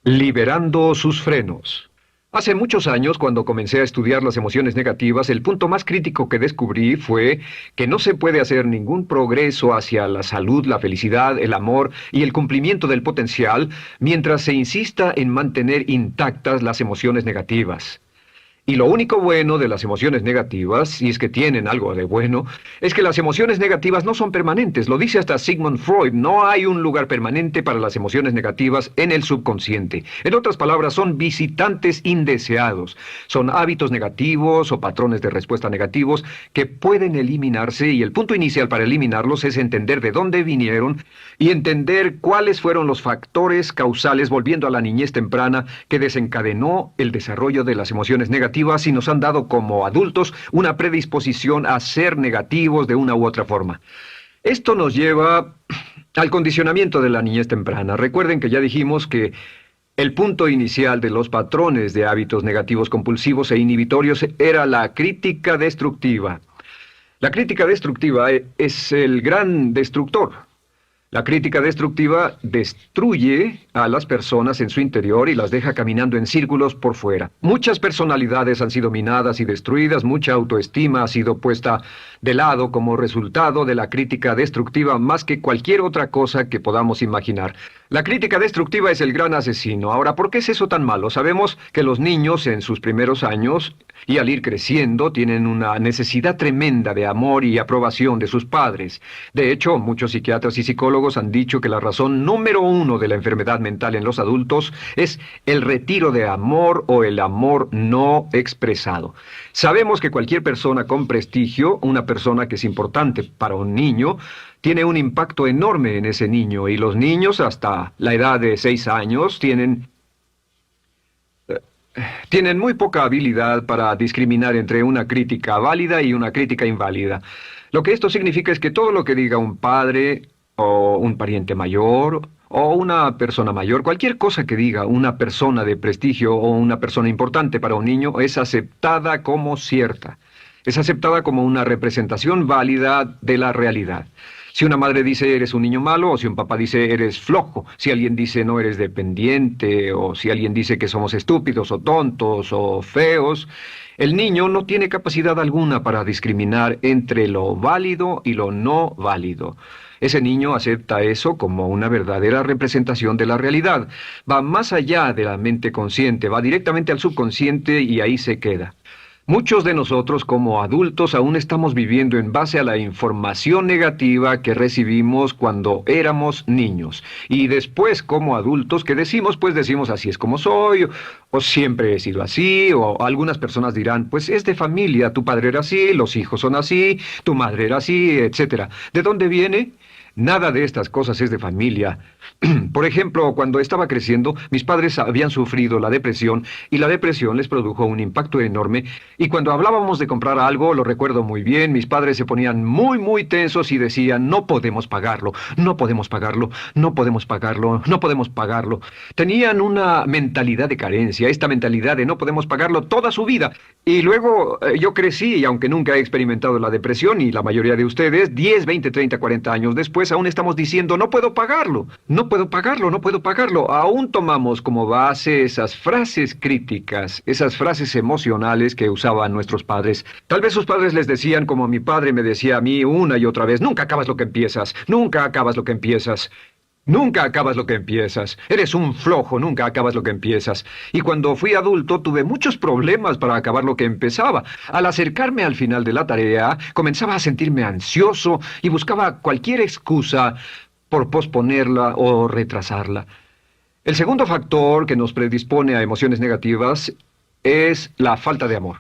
Liberando sus frenos. Hace muchos años, cuando comencé a estudiar las emociones negativas, el punto más crítico que descubrí fue que no se puede hacer ningún progreso hacia la salud, la felicidad, el amor y el cumplimiento del potencial mientras se insista en mantener intactas las emociones negativas. Y lo único bueno de las emociones negativas, si es que tienen algo de bueno, es que las emociones negativas no son permanentes. Lo dice hasta Sigmund Freud, no hay un lugar permanente para las emociones negativas en el subconsciente. En otras palabras, son visitantes indeseados. Son hábitos negativos o patrones de respuesta negativos que pueden eliminarse, y el punto inicial para eliminarlos es entender de dónde vinieron y entender cuáles fueron los factores causales, volviendo a la niñez temprana, que desencadenó el desarrollo de las emociones negativas y nos han dado como adultos una predisposición a ser negativos de una u otra forma. Esto nos lleva al condicionamiento de la niñez temprana. Recuerden que ya dijimos que el punto inicial de los patrones de hábitos negativos compulsivos e inhibitorios era la crítica destructiva. La crítica destructiva es el gran destructor. La crítica destructiva destruye a las personas en su interior y las deja caminando en círculos por fuera. Muchas personalidades han sido minadas y destruidas, mucha autoestima ha sido puesta de lado como resultado de la crítica destructiva más que cualquier otra cosa que podamos imaginar. La crítica destructiva es el gran asesino. Ahora, ¿por qué es eso tan malo? Sabemos que los niños en sus primeros años y al ir creciendo tienen una necesidad tremenda de amor y aprobación de sus padres. De hecho, muchos psiquiatras y psicólogos han dicho que la razón número uno de la enfermedad mental en los adultos es el retiro de amor o el amor no expresado. Sabemos que cualquier persona con prestigio, una persona que es importante para un niño, tiene un impacto enorme en ese niño, y los niños hasta la edad de 6 años tienen muy poca habilidad para discriminar entre una crítica válida y una crítica inválida. Lo que esto significa es que todo lo que diga un padre o un pariente mayor o una persona mayor, cualquier cosa que diga una persona de prestigio o una persona importante para un niño es aceptada como cierta. Es aceptada como una representación válida de la realidad. Si una madre dice eres un niño malo, o si un papá dice eres flojo, si alguien dice no eres dependiente, o si alguien dice que somos estúpidos o tontos o feos, el niño no tiene capacidad alguna para discriminar entre lo válido y lo no válido. Ese niño acepta eso como una verdadera representación de la realidad. Va más allá de la mente consciente, va directamente al subconsciente y ahí se queda. Muchos de nosotros como adultos aún estamos viviendo en base a la información negativa que recibimos cuando éramos niños. Y después como adultos, ¿qué decimos? Pues decimos así es como soy, o siempre he sido así, o algunas personas dirán, pues es de familia, tu padre era así, los hijos son así, tu madre era así, etc. ¿De dónde viene? Nada de estas cosas es de familia. Por ejemplo, cuando estaba creciendo, mis padres habían sufrido la depresión y la depresión les produjo un impacto enorme. Y cuando hablábamos de comprar algo, lo recuerdo muy bien, mis padres se ponían muy tensos y decían, no podemos pagarlo, no podemos pagarlo, no podemos pagarlo, no podemos pagarlo. Tenían una mentalidad de carencia, esta mentalidad de no podemos pagarlo toda su vida. Y luego yo crecí, y aunque nunca he experimentado la depresión, y la mayoría de ustedes, 10, 20, 30, 40 años después, aún estamos diciendo, no puedo pagarlo, no puedo pagarlo, no puedo pagarlo. Aún tomamos como base esas frases críticas, esas frases emocionales que usaban nuestros padres. Tal vez sus padres les decían, como mi padre me decía a mí una y otra vez, nunca acabas lo que empiezas, nunca acabas lo que empiezas. Nunca acabas lo que empiezas. Eres un flojo, nunca acabas lo que empiezas. Y cuando fui adulto tuve muchos problemas para acabar lo que empezaba. Al acercarme al final de la tarea, comenzaba a sentirme ansioso y buscaba cualquier excusa por posponerla o retrasarla. El segundo factor que nos predispone a emociones negativas es la falta de amor.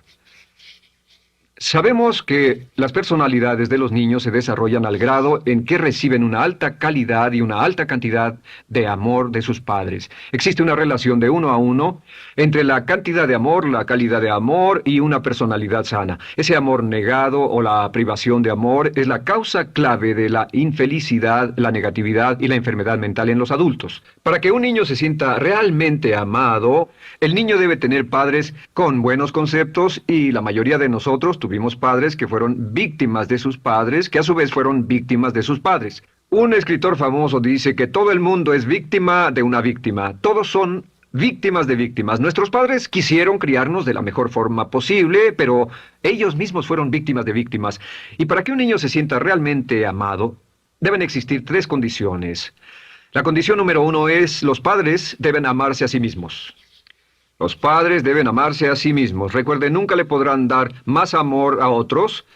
Sabemos que las personalidades de los niños se desarrollan al grado en que reciben una alta calidad y una alta cantidad de amor de sus padres. Existe una relación de 1 a 1 entre la cantidad de amor, la calidad de amor y una personalidad sana. Ese amor negado o la privación de amor es la causa clave de la infelicidad, la negatividad y la enfermedad mental en los adultos. Para que un niño se sienta realmente amado, el niño debe tener padres con buenos conceptos, y la mayoría de nosotros tuvimos padres que fueron víctimas de sus padres, que a su vez fueron víctimas de sus padres. Un escritor famoso dice que todo el mundo es víctima de una víctima. Todos son víctimas de víctimas. Nuestros padres quisieron criarnos de la mejor forma posible, pero ellos mismos fueron víctimas de víctimas. Y para que un niño se sienta realmente amado, deben existir tres condiciones. La condición número uno es: los padres deben amarse a sí mismos. Los padres deben amarse a sí mismos. Recuerden, nunca le podrán dar más amor a otros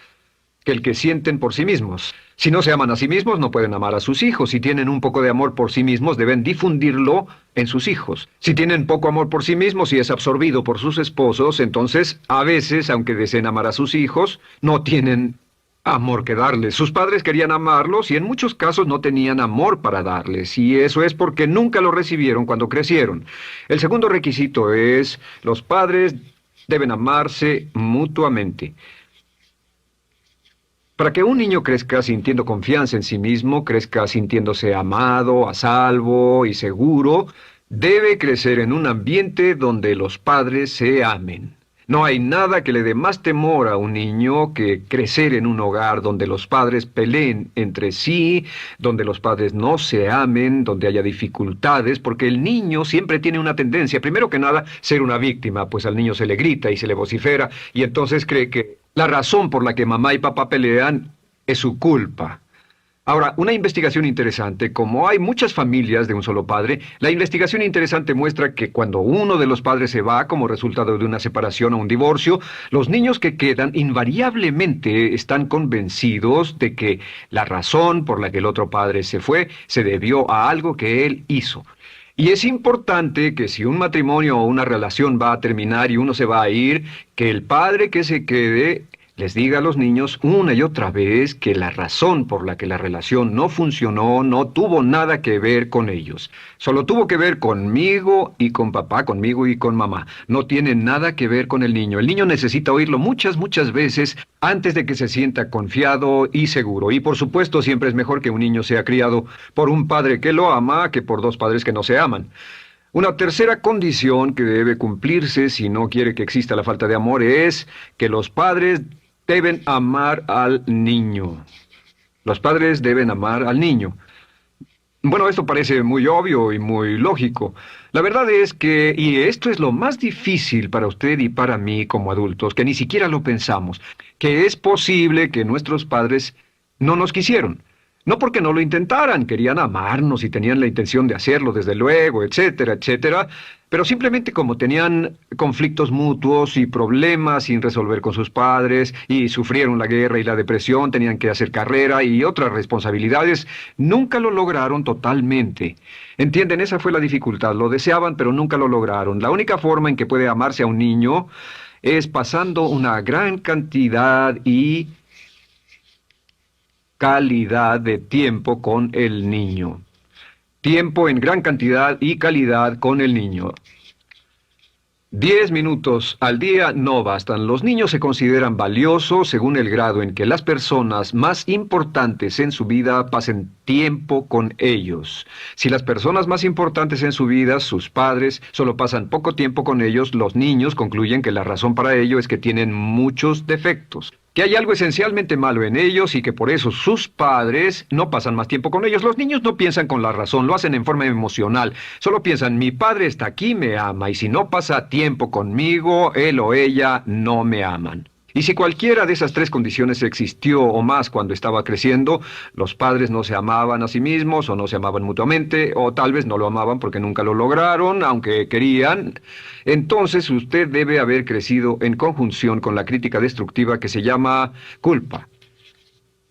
que el que sienten por sí mismos. Si no se aman a sí mismos, no pueden amar a sus hijos. Si tienen un poco de amor por sí mismos, deben difundirlo en sus hijos. Si tienen poco amor por sí mismos y es absorbido por sus esposos, entonces, a veces, aunque deseen amar a sus hijos, no tienen amor que darles. Sus padres querían amarlos y en muchos casos no tenían amor para darles. Y eso es porque nunca lo recibieron cuando crecieron. El segundo requisito es: los padres deben amarse mutuamente. Para que un niño crezca sintiendo confianza en sí mismo, crezca sintiéndose amado, a salvo y seguro, debe crecer en un ambiente donde los padres se amen. No hay nada que le dé más temor a un niño que crecer en un hogar donde los padres peleen entre sí, donde los padres no se amen, donde haya dificultades, porque el niño siempre tiene una tendencia, primero que nada, ser una víctima, pues al niño se le grita y se le vocifera, y entonces cree que la razón por la que mamá y papá pelean es su culpa. Ahora, una investigación interesante: como hay muchas familias de un solo padre, la investigación interesante muestra que cuando uno de los padres se va como resultado de una separación o un divorcio, los niños que quedan invariablemente están convencidos de que la razón por la que el otro padre se fue se debió a algo que él hizo. Y es importante que si un matrimonio o una relación va a terminar y uno se va a ir, que el padre que se quede les diga a los niños una y otra vez que la razón por la que la relación no funcionó no tuvo nada que ver con ellos. Solo tuvo que ver conmigo y con papá, conmigo y con mamá. No tiene nada que ver con el niño. El niño necesita oírlo muchas, muchas veces antes de que se sienta confiado y seguro. Y por supuesto, siempre es mejor que un niño sea criado por un padre que lo ama que por dos padres que no se aman. Una tercera condición que debe cumplirse si no quiere que exista la falta de amor es que los padres deben amar al niño. Los padres deben amar al niño. Bueno, esto parece muy obvio y muy lógico. La verdad es que, y esto es lo más difícil para usted y para mí como adultos, que ni siquiera lo pensamos, que es posible que nuestros padres no nos quisieron. No porque no lo intentaran, querían amarnos y tenían la intención de hacerlo, desde luego, etcétera, etcétera, pero simplemente como tenían conflictos mutuos y problemas sin resolver con sus padres, y sufrieron la guerra y la depresión, tenían que hacer carrera y otras responsabilidades, nunca lo lograron totalmente. ¿Entienden? Esa fue la dificultad. Lo deseaban, pero nunca lo lograron. La única forma en que puede amarse a un niño es pasando una gran cantidad y calidad de tiempo con el niño. Tiempo en gran cantidad y calidad con el niño. 10 minutos al día no bastan. Los niños se consideran valiosos según el grado en que las personas más importantes en su vida pasen tiempo con ellos. Si las personas más importantes en su vida, sus padres, solo pasan poco tiempo con ellos, los niños concluyen que la razón para ello es que tienen muchos defectos, que hay algo esencialmente malo en ellos y que por eso sus padres no pasan más tiempo con ellos. Los niños no piensan con la razón, lo hacen en forma emocional. Solo piensan: mi padre está aquí, me ama, y si no pasa tiempo conmigo, él o ella no me aman. Y si cualquiera de esas tres condiciones existió o más cuando estaba creciendo, los padres no se amaban a sí mismos o no se amaban mutuamente, o tal vez no lo amaban porque nunca lo lograron, aunque querían, entonces usted debe haber crecido en conjunción con la crítica destructiva que se llama culpa.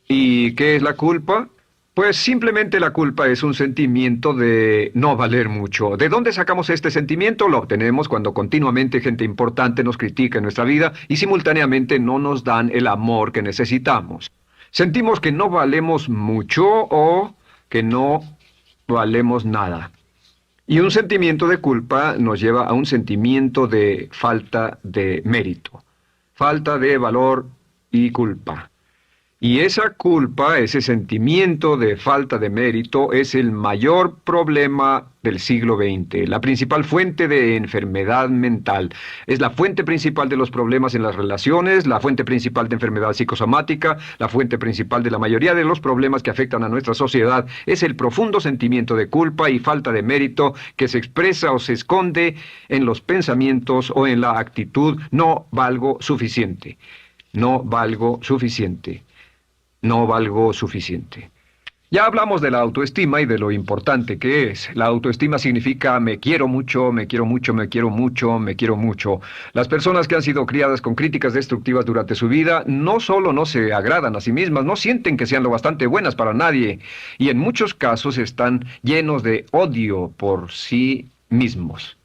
¿Y qué es la culpa? Pues simplemente la culpa es un sentimiento de no valer mucho. ¿De dónde sacamos este sentimiento? Lo obtenemos cuando continuamente gente importante nos critica en nuestra vida y simultáneamente no nos dan el amor que necesitamos. Sentimos que no valemos mucho o que no valemos nada. Y un sentimiento de culpa nos lleva a un sentimiento de falta de mérito, falta de valor y culpa. Y esa culpa, ese sentimiento de falta de mérito, es el mayor problema del siglo XX, la principal fuente de enfermedad mental. Es la fuente principal de los problemas en las relaciones, la fuente principal de enfermedad psicosomática, la fuente principal de la mayoría de los problemas que afectan a nuestra sociedad. Es el profundo sentimiento de culpa y falta de mérito que se expresa o se esconde en los pensamientos o en la actitud: no valgo suficiente, no valgo suficiente. No valgo suficiente. Ya hablamos de la autoestima y de lo importante que es. La autoestima significa me quiero mucho, me quiero mucho, me quiero mucho, me quiero mucho. Las personas que han sido criadas con críticas destructivas durante su vida no solo no se agradan a sí mismas, no sienten que sean lo bastante buenas para nadie, y en muchos casos están llenos de odio por sí mismos.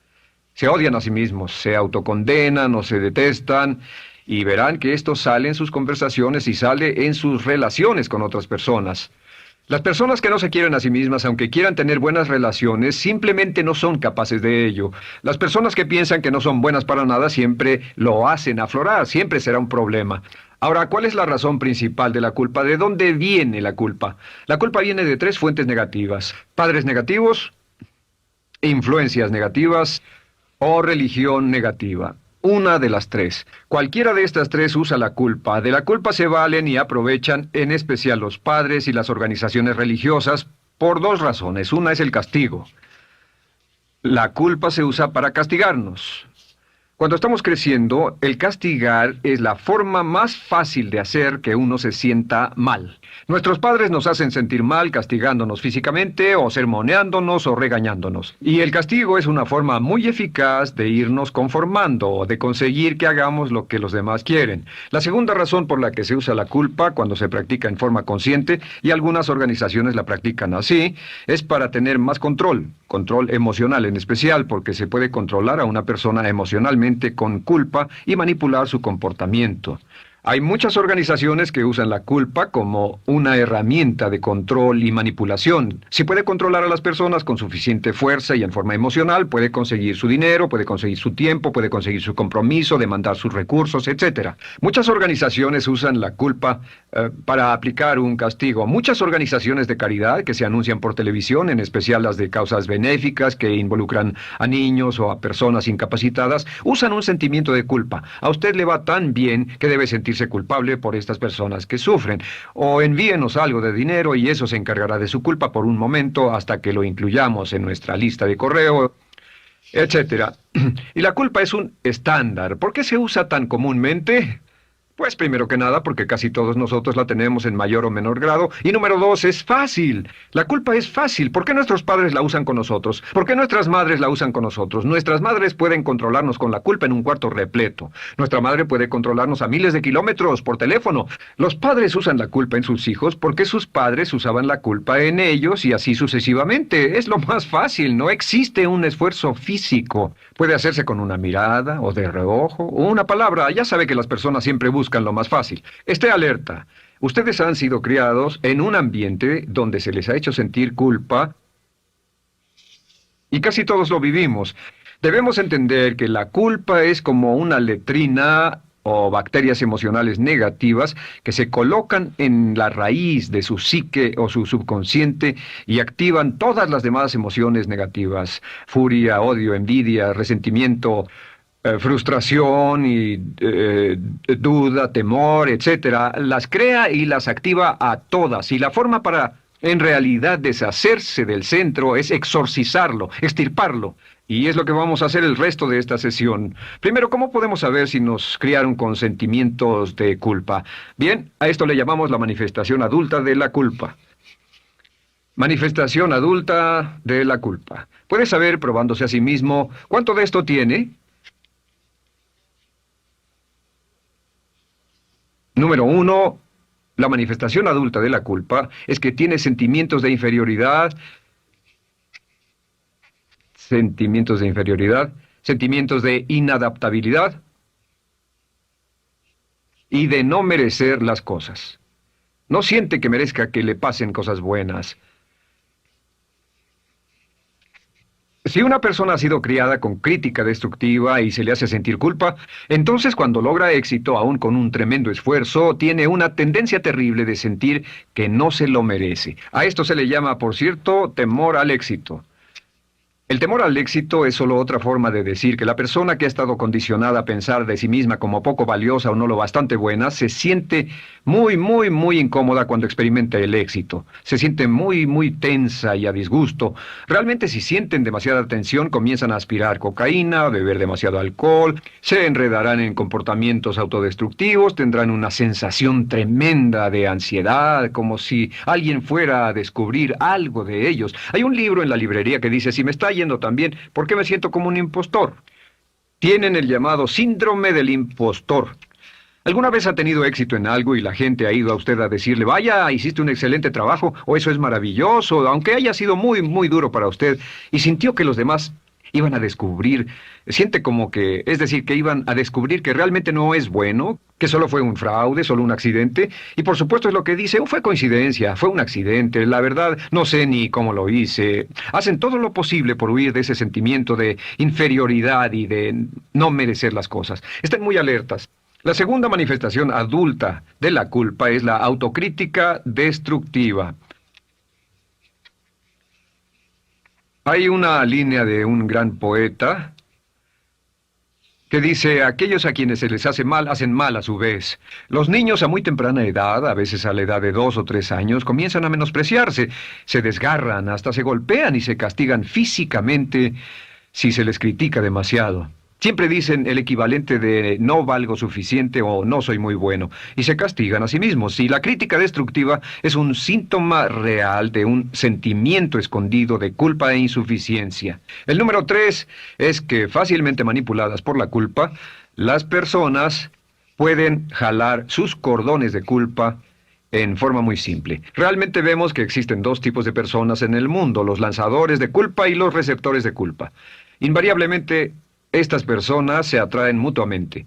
Se odian a sí mismos, se autocondenan o se detestan, y verán que esto sale en sus conversaciones y sale en sus relaciones con otras personas. Las personas que no se quieren a sí mismas, aunque quieran tener buenas relaciones, simplemente no son capaces de ello. Las personas que piensan que no son buenas para nada siempre lo hacen aflorar, siempre será un problema. Ahora, ¿cuál es la razón principal de la culpa? ¿De dónde viene la culpa? La culpa viene de tres fuentes negativas: padres negativos, influencias negativas o religión negativa. Una de las tres. Cualquiera de estas tres usa la culpa. De la culpa se valen y aprovechan, en especial los padres y las organizaciones religiosas, por dos razones. Una es el castigo. La culpa se usa para castigarnos. Cuando estamos creciendo, el castigar es la forma más fácil de hacer que uno se sienta mal. Nuestros padres nos hacen sentir mal castigándonos físicamente o sermoneándonos o regañándonos. Y el castigo es una forma muy eficaz de irnos conformando o de conseguir que hagamos lo que los demás quieren. La segunda razón por la que se usa la culpa cuando se practica en forma consciente, y algunas organizaciones la practican así, es para tener más control emocional en especial, porque se puede controlar a una persona emocionalmente con culpa y manipular su comportamiento. Hay muchas organizaciones que usan la culpa como una herramienta de control y manipulación. Si puede controlar a las personas con suficiente fuerza y en forma emocional, puede conseguir su dinero, puede conseguir su tiempo, puede conseguir su compromiso, demandar sus recursos, etc. Muchas organizaciones usan la culpa para aplicar un castigo. Muchas organizaciones de caridad que se anuncian por televisión, en especial las de causas benéficas que involucran a niños o a personas incapacitadas, usan un sentimiento de culpa. A usted le va tan bien que debe sentirse culpable por estas personas que sufren. O envíenos algo de dinero y eso se encargará de su culpa por un momento hasta que lo incluyamos en nuestra lista de correo, etcétera. Y la culpa es un estándar. ¿Por qué se usa tan comúnmente? Pues primero que nada porque casi todos nosotros la tenemos en mayor o menor grado. Y número dos, es fácil. La culpa es fácil. ¿Por qué nuestros padres la usan con nosotros? ¿Por qué nuestras madres la usan con nosotros? Nuestras madres pueden controlarnos con la culpa en un cuarto repleto. Nuestra madre puede controlarnos a miles de kilómetros por teléfono. Los padres usan la culpa en sus hijos porque sus padres usaban la culpa en ellos y así sucesivamente. Es lo más fácil. No existe un esfuerzo físico. Puede hacerse con una mirada o de reojo o una palabra. Ya sabe que las personas siempre buscan lo más fácil. Esté alerta. Ustedes han sido criados en un ambiente donde se les ha hecho sentir culpa y casi todos lo vivimos. Debemos entender que la culpa es como una letrina o bacterias emocionales negativas que se colocan en la raíz de su psique o su subconsciente y activan todas las demás emociones negativas: furia, odio, envidia, resentimiento, frustración y duda, temor, etcétera. Las crea y las activa a todas. Y la forma para, en realidad, deshacerse del centro es exorcizarlo, extirparlo. Y es lo que vamos a hacer el resto de esta sesión. Primero, ¿cómo podemos saber si nos criaron con sentimientos de culpa? Bien, a esto le llamamos la manifestación adulta de la culpa. Manifestación adulta de la culpa. Puede saber, probándose a sí mismo, cuánto de esto tiene. Número uno, la manifestación adulta de la culpa es que tiene sentimientos de inferioridad, sentimientos de inadaptabilidad y de no merecer las cosas. No siente que merezca que le pasen cosas buenas. Si una persona ha sido criada con crítica destructiva y se le hace sentir culpa, entonces cuando logra éxito, aún con un tremendo esfuerzo, tiene una tendencia terrible de sentir que no se lo merece. A esto se le llama, por cierto, temor al éxito. El temor al éxito es solo otra forma de decir que la persona que ha estado condicionada a pensar de sí misma como poco valiosa o no lo bastante buena se siente muy incómoda cuando experimenta el éxito. Se siente muy tensa y a disgusto. Realmente si sienten demasiada tensión comienzan a aspirar cocaína, a beber demasiado alcohol, se enredarán en comportamientos autodestructivos, tendrán una sensación tremenda de ansiedad, como si alguien fuera a descubrir algo de ellos. Hay un libro en la librería que dice, si me está yendo tan bien, ¿por qué me siento como un impostor? Tienen el llamado síndrome del impostor. ¿Alguna vez ha tenido éxito en algo y la gente ha ido a usted a decirle, vaya, hiciste un excelente trabajo, o eso es maravilloso, aunque haya sido muy duro para usted, y sintió que los demás iban a descubrir, siente como que, es decir, que iban a descubrir que realmente no es bueno, que solo fue un fraude, solo un accidente, y por supuesto es lo que dice, fue coincidencia, fue un accidente, la verdad, no sé ni cómo lo hice. Hacen todo lo posible por huir de ese sentimiento de inferioridad y de no merecer las cosas. Estén muy alertas. La segunda manifestación adulta de la culpa es la autocrítica destructiva. Hay una línea de un gran poeta que dice, aquellos a quienes se les hace mal, hacen mal a su vez. Los niños a muy temprana edad, a veces a la edad de 2 o 3 años, comienzan a menospreciarse, se desgarran, hasta se golpean y se castigan físicamente si se les critica demasiado. Siempre dicen el equivalente de no valgo suficiente o no soy muy bueno, y se castigan a sí mismos. Y la crítica destructiva es un síntoma real de un sentimiento escondido de culpa e insuficiencia. El número 3 es que fácilmente manipuladas por la culpa, las personas pueden jalar sus cordones de culpa en forma muy simple. Realmente vemos que existen dos tipos de personas en el mundo, los lanzadores de culpa y los receptores de culpa. Invariablemente, estas personas se atraen mutuamente.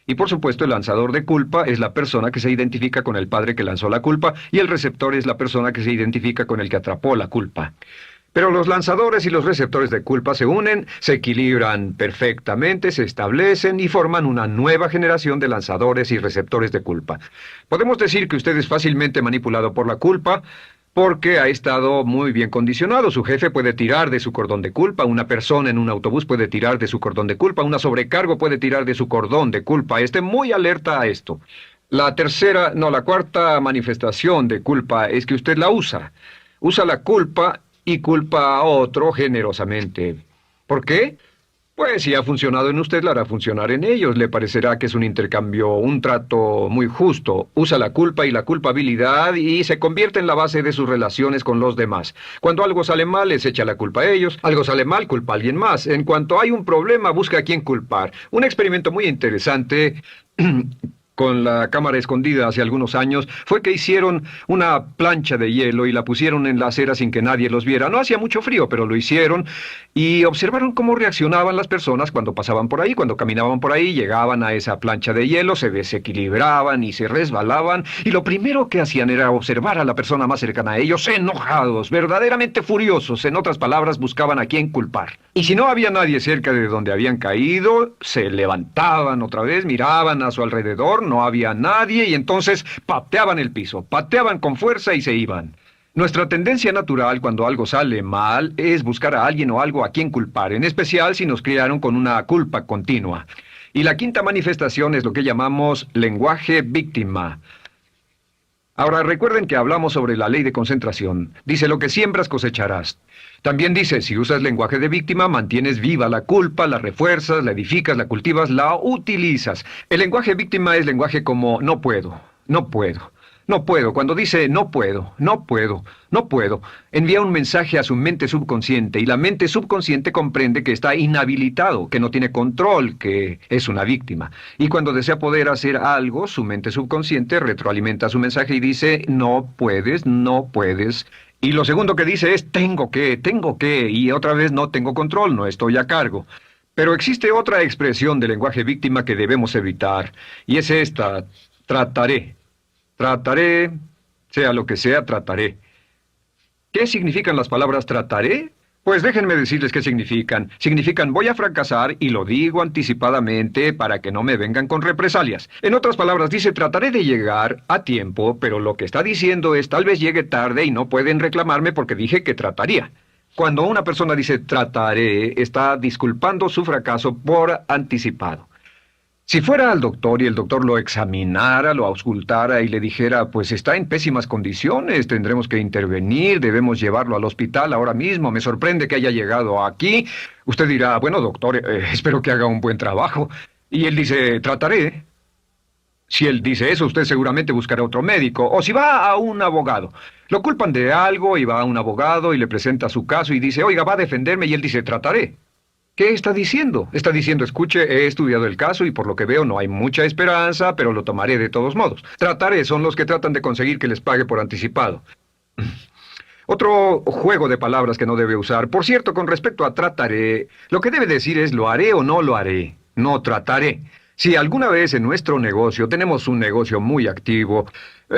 Y por supuesto el lanzador de culpa es la persona que se identifica con el padre que lanzó la culpa y el receptor es la persona que se identifica con el que atrapó la culpa. Pero los lanzadores y los receptores de culpa se unen, se equilibran perfectamente, se establecen y forman una nueva generación de lanzadores y receptores de culpa. Podemos decir que usted es fácilmente manipulado por la culpa, porque ha estado muy bien condicionado. Su jefe puede tirar de su cordón de culpa, una persona en un autobús puede tirar de su cordón de culpa, una sobrecargo puede tirar de su cordón de culpa. Esté muy alerta a esto. La cuarta manifestación de culpa es que usted la usa. Usa la culpa y culpa a otro generosamente. ¿Por qué? Pues si ha funcionado en usted, la hará funcionar en ellos. Le parecerá que es un intercambio, un trato muy justo. Usa la culpa y la culpabilidad y se convierte en la base de sus relaciones con los demás. Cuando algo sale mal, les echa la culpa a ellos. Algo sale mal, culpa a alguien más. En cuanto hay un problema, busca a quién culpar. Un experimento muy interesante con la cámara escondida hace algunos años, fue que hicieron una plancha de hielo y la pusieron en la acera sin que nadie los viera. No hacía mucho frío, pero lo hicieron y observaron cómo reaccionaban las personas cuando pasaban por ahí, cuando caminaban por ahí, llegaban a esa plancha de hielo, se desequilibraban y se resbalaban, y lo primero que hacían era observar a la persona más cercana a ellos, enojados, verdaderamente furiosos, en otras palabras, buscaban a quién culpar. Y si no había nadie cerca de donde habían caído, se levantaban otra vez, miraban a su alrededor, no había nadie y entonces pateaban el piso, pateaban con fuerza y se iban. Nuestra tendencia natural cuando algo sale mal es buscar a alguien o algo a quien culpar, en especial si nos criaron con una culpa continua. Y la quinta manifestación es lo que llamamos lenguaje víctima. Ahora recuerden que hablamos sobre la ley de concentración. Dice, lo que siembras cosecharás. También dice, si usas lenguaje de víctima, mantienes viva la culpa, la refuerzas, la edificas, la cultivas, la utilizas. El lenguaje víctima es lenguaje como no puedo, no puedo, no puedo. Cuando dice no puedo, no puedo, no puedo, envía un mensaje a su mente subconsciente y la mente subconsciente comprende que está inhabilitado, que no tiene control, que es una víctima. Y cuando desea poder hacer algo, su mente subconsciente retroalimenta su mensaje y dice no puedes, no puedes. Y lo segundo que dice es tengo que, y otra vez no tengo control, no estoy a cargo. Pero existe otra expresión del lenguaje víctima que debemos evitar, y es esta, trataré. Trataré, sea lo que sea, trataré. ¿Qué significan las palabras trataré? Pues déjenme decirles qué significan. Significan voy a fracasar y lo digo anticipadamente para que no me vengan con represalias. En otras palabras, dice trataré de llegar a tiempo, pero lo que está diciendo es tal vez llegue tarde y no pueden reclamarme porque dije que trataría. Cuando una persona dice trataré, está disculpando su fracaso por anticipado. Si fuera al doctor y el doctor lo examinara, lo auscultara y le dijera, pues está en pésimas condiciones, tendremos que intervenir, debemos llevarlo al hospital ahora mismo, me sorprende que haya llegado aquí, usted dirá, bueno doctor, espero que haga un buen trabajo. Y él dice, trataré. Si él dice eso, usted seguramente buscará otro médico. O si va a un abogado. Lo culpan de algo y va a un abogado y le presenta su caso y dice, oiga, va a defenderme y él dice, trataré. ¿Qué está diciendo? Está diciendo, escuche, he estudiado el caso y por lo que veo no hay mucha esperanza, pero lo tomaré de todos modos. Trataré son los que tratan de conseguir que les pague por anticipado. Otro juego de palabras que no debe usar. Por cierto, con respecto a trataré, lo que debe decir es lo haré o no lo haré. No trataré. Si alguna vez en nuestro negocio, tenemos un negocio muy activo,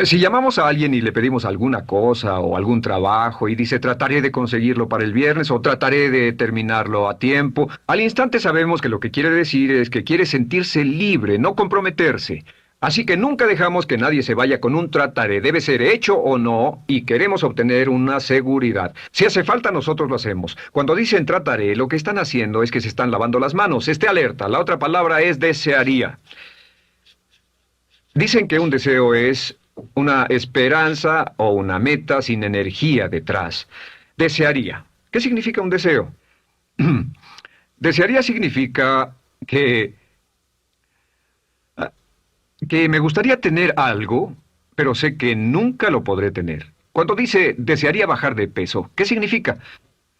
si llamamos a alguien y le pedimos alguna cosa o algún trabajo y dice trataré de conseguirlo para el viernes o trataré de terminarlo a tiempo, al instante sabemos que lo que quiere decir es que quiere sentirse libre, no comprometerse. Así que nunca dejamos que nadie se vaya con un trataré, debe ser hecho o no, y queremos obtener una seguridad. Si hace falta, nosotros lo hacemos. Cuando dicen trataré, lo que están haciendo es que se están lavando las manos. Esté alerta, la otra palabra es desearía. Dicen que un deseo es una esperanza o una meta sin energía detrás. Desearía. ¿Qué significa un deseo? Desearía significa que me gustaría tener algo, pero sé que nunca lo podré tener. Cuando dice desearía bajar de peso, ¿qué significa?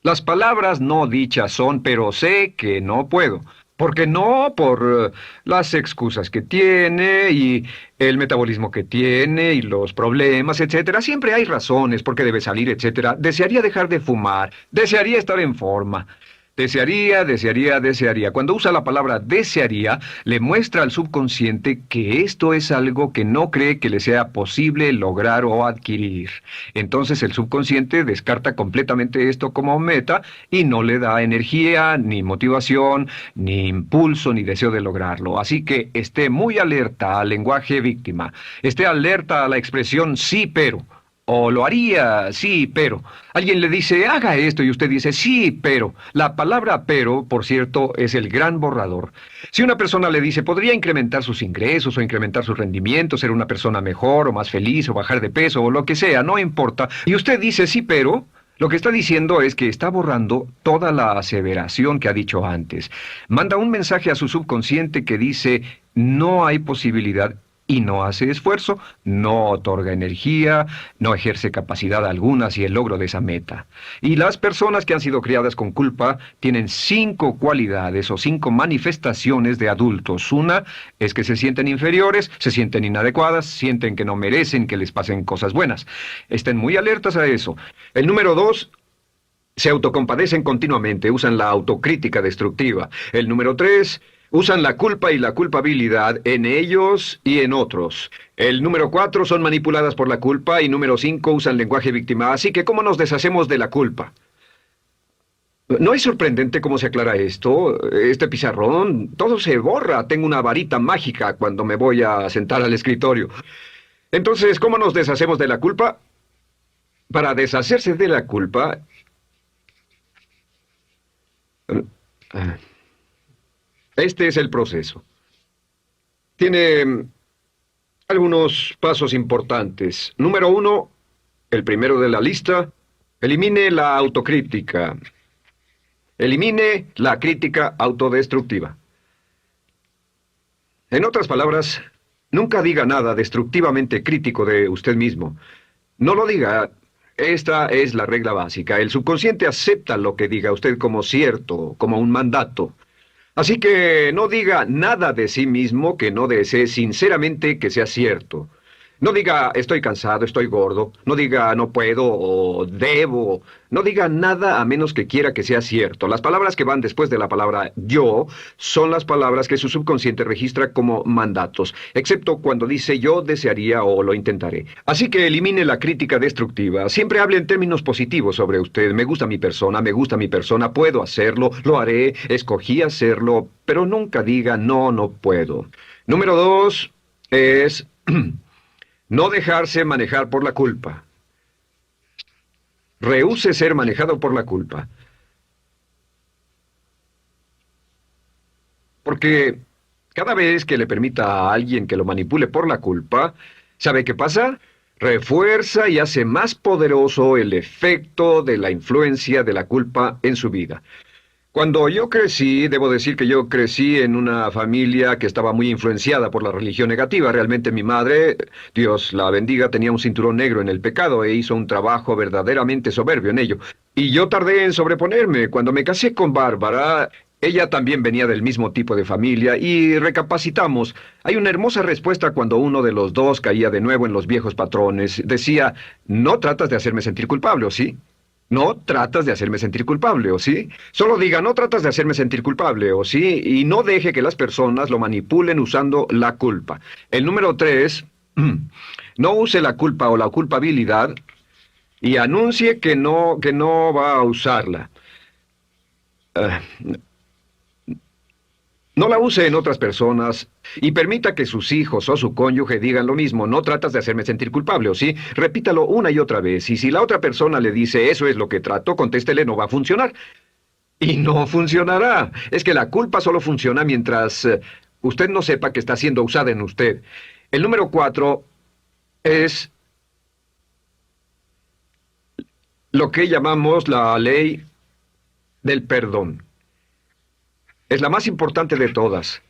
Las palabras no dichas son, pero sé que no puedo. Porque no por las excusas que tiene y el metabolismo que tiene y los problemas, etcétera. Siempre hay razones por qué debe salir, etcétera. Desearía dejar de fumar, desearía estar en forma. Desearía, desearía, desearía. Cuando usa la palabra desearía, le muestra al subconsciente que esto es algo que no cree que le sea posible lograr o adquirir. Entonces el subconsciente descarta completamente esto como meta y no le da energía, ni motivación, ni impulso, ni deseo de lograrlo. Así que esté muy alerta al lenguaje víctima. Esté alerta a la expresión sí, pero. O lo haría, sí, pero. Alguien le dice, haga esto, y usted dice, sí, pero. La palabra pero, por cierto, es el gran borrador. Si una persona le dice, podría incrementar sus ingresos o incrementar su rendimiento, ser una persona mejor o más feliz o bajar de peso o lo que sea, no importa. Y usted dice, sí, pero. Lo que está diciendo es que está borrando toda la aseveración que ha dicho antes. Manda un mensaje a su subconsciente que dice, no hay posibilidad. Y no hace esfuerzo, no otorga energía, no ejerce capacidad alguna hacia el logro de esa meta. Y las personas que han sido criadas con culpa tienen 5 cualidades o 5 manifestaciones de adultos. Una es que se sienten inferiores, se sienten inadecuadas, sienten que no merecen que les pasen cosas buenas. Estén muy alertas a eso. El número 2, se autocompadecen continuamente, usan la autocrítica destructiva. El número 3... usan la culpa y la culpabilidad en ellos y en otros. El número 4 son manipuladas por la culpa y número 5 usan lenguaje víctima. Así que, ¿cómo nos deshacemos de la culpa? ¿No es sorprendente cómo se aclara esto? Este pizarrón, todo se borra. Tengo una varita mágica cuando me voy a sentar al escritorio. Entonces, ¿cómo nos deshacemos de la culpa? Para deshacerse de la culpa... Este es el proceso. Tiene algunos pasos importantes. Número 1, el primero de la lista, elimine la autocrítica. Elimine la crítica autodestructiva. En otras palabras, nunca diga nada destructivamente crítico de usted mismo. No lo diga. Esta es la regla básica. El subconsciente acepta lo que diga usted como cierto, como un mandato. Así que no diga nada de sí mismo que no desee sinceramente que sea cierto. No diga estoy cansado, estoy gordo. No diga no puedo o debo. No diga nada a menos que quiera que sea cierto. Las palabras que van después de la palabra yo son las palabras que su subconsciente registra como mandatos, excepto cuando dice yo desearía o lo intentaré. Así que elimine la crítica destructiva. Siempre hable en términos positivos sobre usted. Me gusta mi persona, puedo hacerlo, lo haré, escogí hacerlo, pero nunca diga no, no puedo. Número dos es no dejarse manejar por la culpa. Rehúse ser manejado por la culpa. Porque cada vez que le permita a alguien que lo manipule por la culpa, ¿sabe qué pasa? Refuerza y hace más poderoso el efecto de la influencia de la culpa en su vida. Cuando yo crecí, debo decir que yo crecí en una familia que estaba muy influenciada por la religión negativa. Realmente mi madre, Dios la bendiga, tenía un cinturón negro en el pecado e hizo un trabajo verdaderamente soberbio en ello. Y yo tardé en sobreponerme. Cuando me casé con Bárbara, ella también venía del mismo tipo de familia y recapacitamos. Hay una hermosa respuesta cuando uno de los dos caía de nuevo en los viejos patrones. Decía, no tratas de hacerme sentir culpable, ¿o sí? No tratas de hacerme sentir culpable, ¿o sí? Solo diga, no tratas de hacerme sentir culpable, ¿o sí? Y no deje que las personas lo manipulen usando la culpa. El número tres, no use la culpa o la culpabilidad y anuncie que no va a usarla. Ah, no la use en otras personas y permita que sus hijos o su cónyuge digan lo mismo. No tratas de hacerme sentir culpable, ¿o sí? Repítalo una y otra vez. Y si la otra persona le dice eso es lo que trato, contéstele no va a funcionar. Y no funcionará. Es que la culpa solo funciona mientras usted no sepa que está siendo usada en usted. El número cuatro es lo que llamamos la ley del perdón. Es la más importante de todas.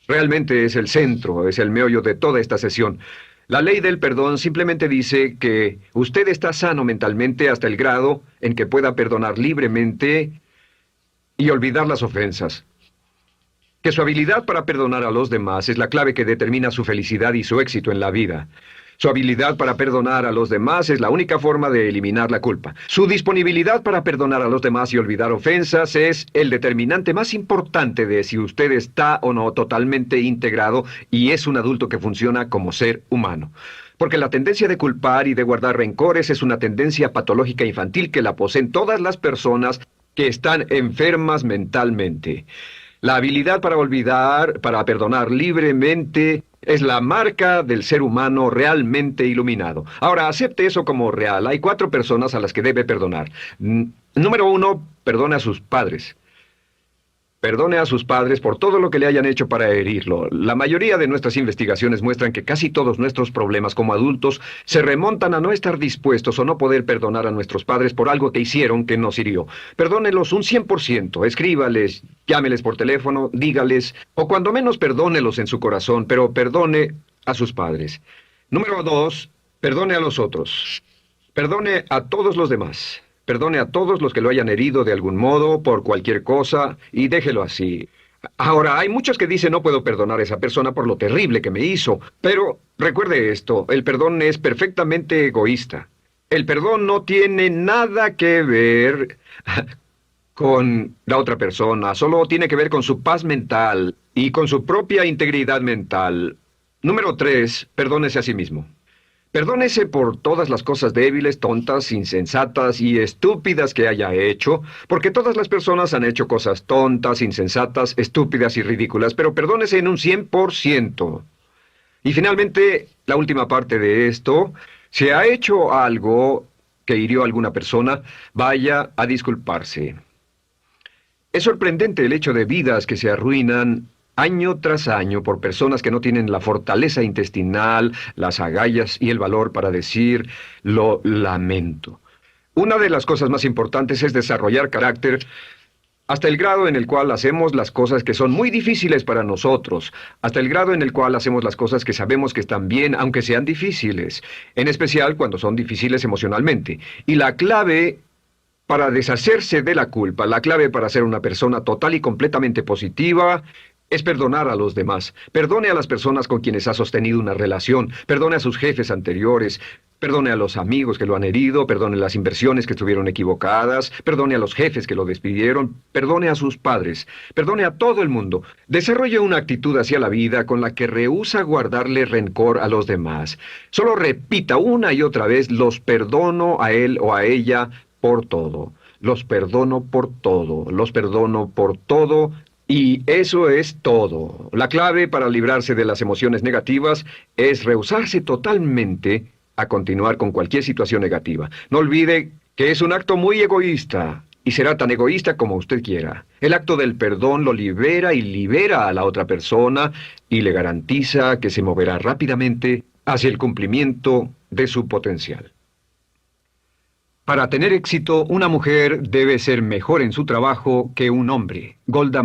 Realmente es el centro, es el meollo de toda esta sesión. La ley del perdón simplemente dice que usted está sano mentalmente hasta el grado en que pueda perdonar libremente y olvidar las ofensas. Que su habilidad para perdonar a los demás es la clave que determina su felicidad y su éxito en la vida. Su habilidad para perdonar a los demás es la única forma de eliminar la culpa. Su disponibilidad para perdonar a los demás y olvidar ofensas es el determinante más importante de si usted está o no totalmente integrado y es un adulto que funciona como ser humano. Porque la tendencia de culpar y de guardar rencores es una tendencia patológica infantil que la poseen todas las personas que están enfermas mentalmente. La habilidad para olvidar, para perdonar libremente, es la marca del ser humano realmente iluminado. Ahora, acepte eso como real. Hay 4 personas a las que debe perdonar. Número 1, perdone a sus padres. Perdone a sus padres por todo lo que le hayan hecho para herirlo. La mayoría de nuestras investigaciones muestran que casi todos nuestros problemas como adultos se remontan a no estar dispuestos o no poder perdonar a nuestros padres por algo que hicieron que nos hirió. Perdónelos un 100%, escríbales, llámeles por teléfono, dígales, o cuando menos perdónelos en su corazón, pero perdone a sus padres. Número 2, perdone a los otros. Perdone a todos los demás. Perdone a todos los que lo hayan herido de algún modo, por cualquier cosa, y déjelo así. Ahora, hay muchos que dicen no puedo perdonar a esa persona por lo terrible que me hizo, pero recuerde esto, el perdón es perfectamente egoísta. El perdón no tiene nada que ver con la otra persona, solo tiene que ver con su paz mental y con su propia integridad mental. Número 3, perdónese a sí mismo. Perdónese por todas las cosas débiles, tontas, insensatas y estúpidas que haya hecho, porque todas las personas han hecho cosas tontas, insensatas, estúpidas y ridículas, pero perdónese en un 100%. Y finalmente, la última parte de esto, si ha hecho algo que hirió a alguna persona, vaya a disculparse. Es sorprendente el hecho de vidas que se arruinan año tras año por personas que no tienen la fortaleza intestinal, las agallas y el valor para decir lo lamento. Una de las cosas más importantes es desarrollar carácter hasta el grado en el cual hacemos las cosas que son muy difíciles para nosotros, hasta el grado en el cual hacemos las cosas que sabemos que están bien, aunque sean difíciles, en especial cuando son difíciles emocionalmente. Y la clave para deshacerse de la culpa, la clave para ser una persona total y completamente positiva, es perdonar a los demás. Perdone a las personas con quienes ha sostenido una relación. Perdone a sus jefes anteriores. Perdone a los amigos que lo han herido. Perdone las inversiones que estuvieron equivocadas. Perdone a los jefes que lo despidieron. Perdone a sus padres. Perdone a todo el mundo. Desarrolle una actitud hacia la vida con la que rehúsa guardarle rencor a los demás. Solo repita una y otra vez: los perdono a él o a ella por todo. Los perdono por todo. Los perdono por todo. Y eso es todo. La clave para librarse de las emociones negativas es rehusarse totalmente a continuar con cualquier situación negativa. No olvide que es un acto muy egoísta y será tan egoísta como usted quiera. El acto del perdón lo libera y libera a la otra persona y le garantiza que se moverá rápidamente hacia el cumplimiento de su potencial. Para tener éxito, una mujer debe ser mejor en su trabajo que un hombre. Golda